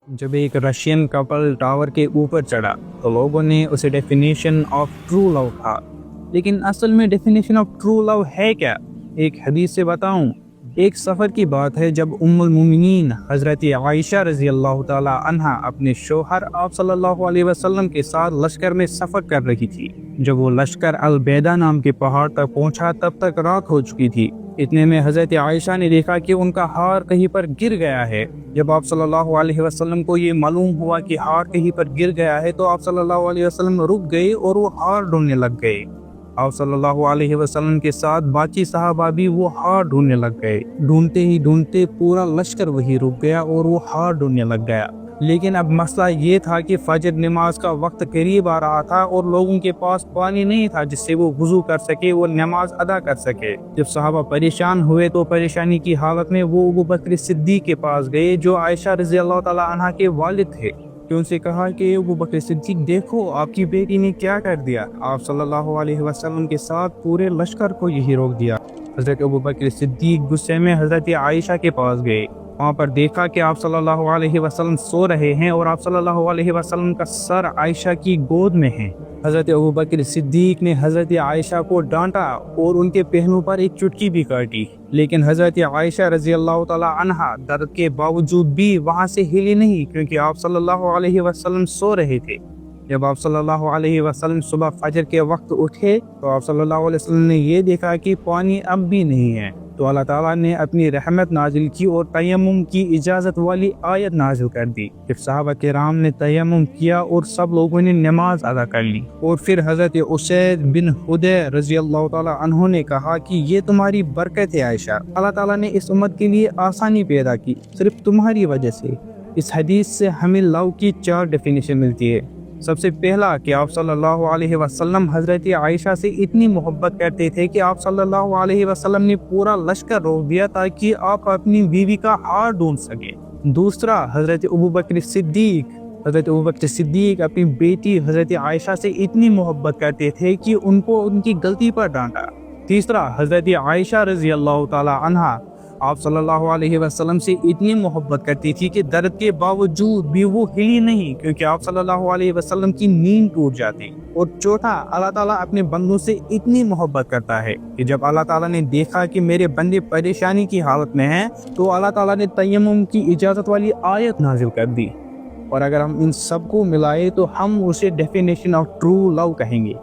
जब एक Russian couple tower के ऊपर चढ़ा तो लोगों ने उसे डेफिनेशन ऑफ ट्रू लव कहा, लेकिन असल में डेफिनेशन ऑफ ट्रू लव है क्या? एक हदीस से बताऊं। एक सफ़र की बात है जब उम्मुल मोमिनीन हज़रत आयशा रज़ी अल्लाह ताला अन्हा अपने शोहर आप सल्लल्लाहु अलैहि वसल्लम के साथ लश्कर में सफ़र कर रही थी। जब वो लश्कर अल-बैदा नाम के पहाड़ तक पहुंचा तब तक रात हो चुकी थी। इतने में हज़रत आयशा ने देखा कि उनका हार कहीं पर गिर गया है। जब आप सल्लल्लाहु अलैहि वसल्लम को ये मालूम हुआ कि हार कहीं पर गिर गया है तो आप सल्लल्लाहु अलैहि वसल्लम रुक गए और वो हार ढूंढने लग गए। आप सल्लल्लाहु अलैहि वसल्लम के साथ बाकी सहाबा भी वो हार ढूंढने लग गए। ढूंढते ही ढूंढते पूरा लश्कर वही रुक गया और वो हार ढूंढने लग गया। लेकिन अब मसला ये था कि फजर नमाज का वक्त करीब आ रहा था और लोगों के पास पानी नहीं था जिससे वो वुज़ू कर सके और नमाज अदा कर सके। जब सहाबा परेशान हुए तो परेशानी की हालत में वो अबू बकर सिद्दीक के पास गए जो आयशा रज़ी अल्लाह ताला अन्हा के वालिद थे। कि उनसे कहा कि अबू बकर सिद्दीक देखो आपकी बेटी ने क्या कर दिया। आप सल्लल्लाहु अलैहि वसल्लम के साथ पूरे लश्कर को यही रोक दिया। हज़रत अबू बकर सिद्दीक गुस्से में हज़रत आयशा के पास गए। वहाँ पर देखा कि आप सल्लल्लाहु अलैहि वसल्लम सो रहे हैं और आप सल्लल्लाहु अलैहि वसल्लम का सर आयशा की गोद में है। हज़रत अबू बकर सिद्दीक ने हज़रत आयशा को डांटा और उनके पहलू पर एक चुटकी भी काटी, लेकिन हज़रत आयशा रज़ी अल्लाह ताला अन्हा दर्द के बावजूद भी वहाँ से हिली नहीं, क्योंकि आप सल्लल्लाहु अलैहि वसल्लम सो रहे थे। जब आप सल्लल्लाहु अलैहि वसल्लम सुबह फजर के वक्त उठे तो आप सल्लल्लाहु अलैहि वसल्लम ने ये देखा कि पानी अब भी नहीं है। तो अल्लाह ताला ने अपनी रहमत नाजिल की और तयम्मुम की इजाज़त वाली आयत नाजिल कर दी। जब सहाबा किराम ने तयम्मुम किया और सब लोगों ने नमाज अदा कर ली और फिर हज़रत उसैद बिन हुदैर रज़ी अल्लाह ताला अन्हु ने कहा कि ये तुम्हारी बरकत है आयशा, अल्लाह ताला ने इस उम्मत के लिए आसानी पैदा की सिर्फ तुम्हारी वजह से। इस हदीस से हमें लव की 4 डेफिनेशन मिलती है। सबसे पहला कि आप सल्लल्लाहु अलैहि वसल्लम हज़रत आयशा से इतनी मोहब्बत करते थे कि आप सल्लल्लाहु अलैहि वसल्लम ने पूरा लश्कर रोक दिया ताकि आप अपनी बीवी का हार ढूंढ सके। दूसरा, हज़रत अबू बकर सिद्दीक अपनी बेटी हज़रत आयशा से इतनी मोहब्बत करते थे कि उनको उनकी गलती पर डांटा। तीसरा, हज़रत आयशा रज़ी अल्लाह ताला अन्हा आप सल्लल्लाहु अलैहि वसल्लम से इतनी मोहब्बत करती थी कि दर्द के बावजूद भी वो हिली नहीं, क्योंकि आप सल्लल्लाहु अलैहि वसल्लम की नींद टूट जाती। और चौथा, अल्लाह ताला अपने बंदों से इतनी मोहब्बत करता है कि जब अल्लाह ताला ने देखा कि मेरे बंदे परेशानी की हालत में हैं तो अल्लाह ताला ने तयम्मुम की इजाज़त वाली आयत नाजिल कर दी। और अगर हम इन सब को मिलाए तो हम उसे डेफिनेशन ऑफ ट्रू लव कहेंगे।